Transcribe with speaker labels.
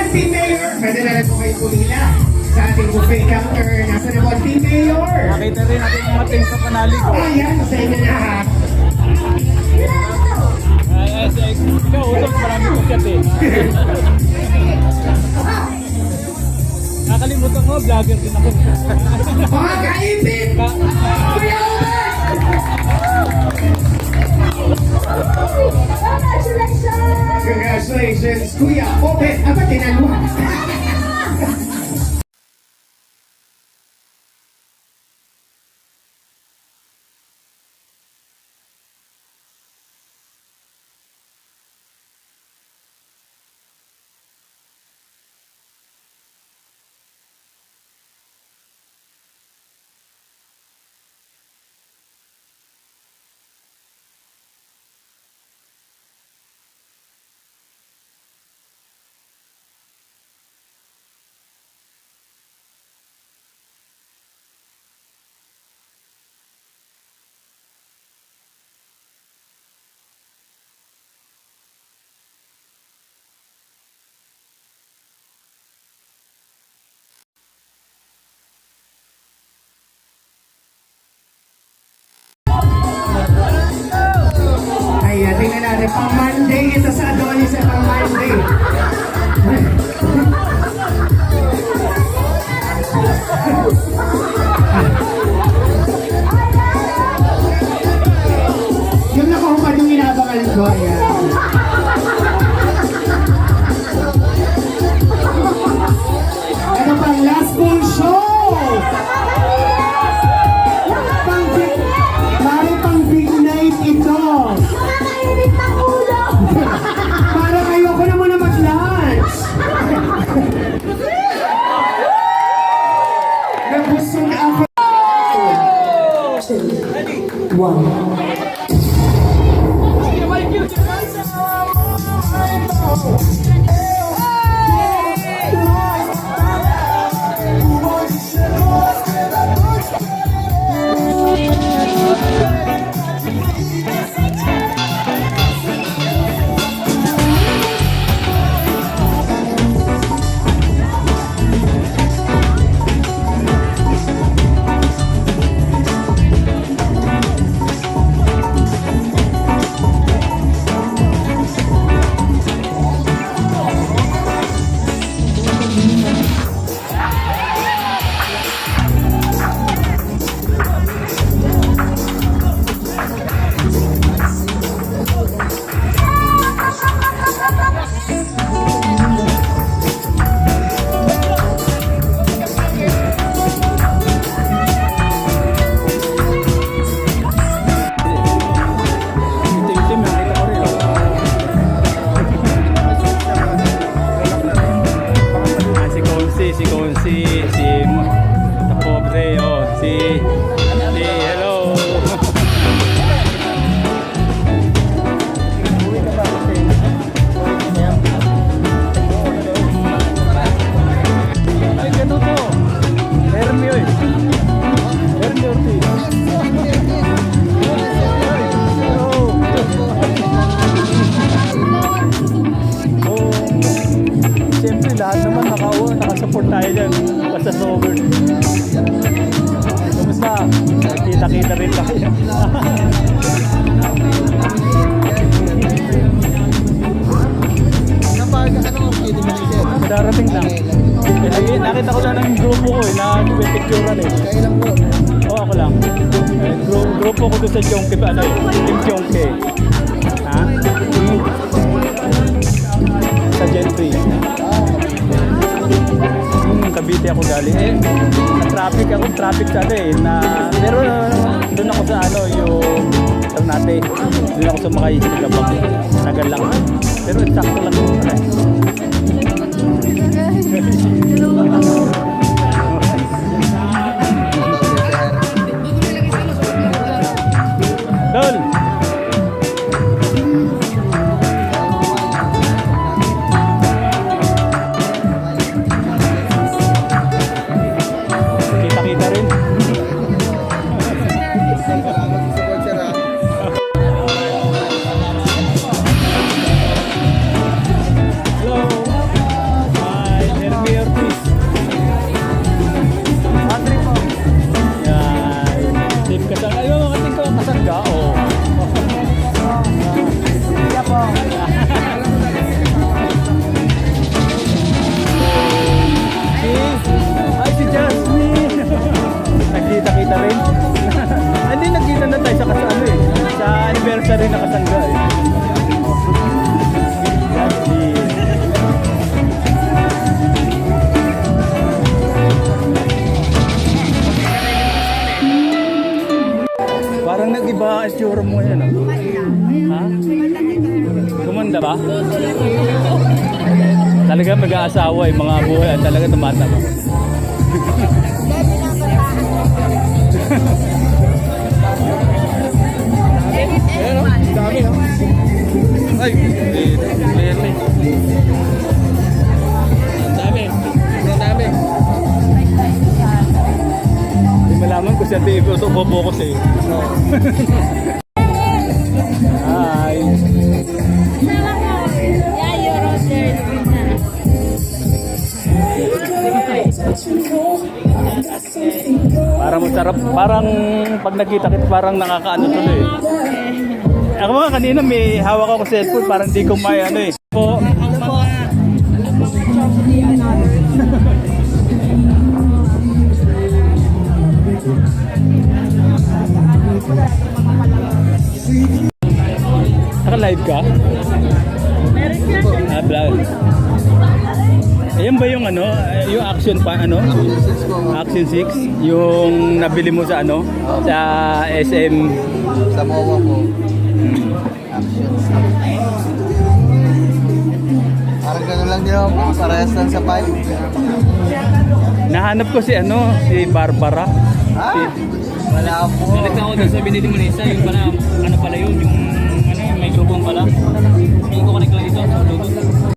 Speaker 1: Team Mayor, pwede na rin po kayo pumila sa ating buffet counter. Nasa na po ang Team Mayor?
Speaker 2: Nakita rin natin yung mating sa panali ko.
Speaker 1: Ayan, sa inyo na ha.
Speaker 2: Ikaw, utol, marami ko chat eh. Nakalimutan ko, vlogger din ako.
Speaker 1: Mga kaipin! Kuya Omer! Congratulations, Kuya Omer! Aba, tinaluhan. Ayan, tingnan natin. Pang Monday, ito sa Adonis sa pang Monday. Yung nakahupad yung inabangan ko. Ayan. Ano pang last full show? Pang big night ito. Para kayo ko na muna mag-lunch. Nabusog ako.
Speaker 2: 1, 2, 3, siya rin nakasangga eh. Parang nag-iba ang itsura mo yan. Ah. Ha? Kumanda ba? Talaga mag-aasawa eh, mga buhay at talaga tumatama.
Speaker 3: Dami, no? Ay, lete. Dami. Ang dami.
Speaker 2: Hindi malaman ko siya di ko ito focus eh. Hi.
Speaker 4: Yeah, you're out there doing that.
Speaker 2: Parang masarap, parang pag nakita kita parang nakakaano tuloy. Ako mga kanina may hawak ako cellphone, parang di ko may ano eh. Po, naka-live ka?
Speaker 4: Meron siya.
Speaker 2: Ah, vlog. Ayan ba yung ano, yung action pa ano? Action 6, yung nabili mo sa ano? Sa SM.
Speaker 3: Sa MOA po. Actions. Parang gano'n lang din ako po. Parehas lang sa pipe.
Speaker 2: Nahanap ko si ano, si Barbara.
Speaker 3: Ha? Wala po.
Speaker 5: Balik ako doon sa binili mo na isa, yung pala, ano pala yun, yung ano, yung microphone pala. Yung kukonek lang ito, Bluetooth.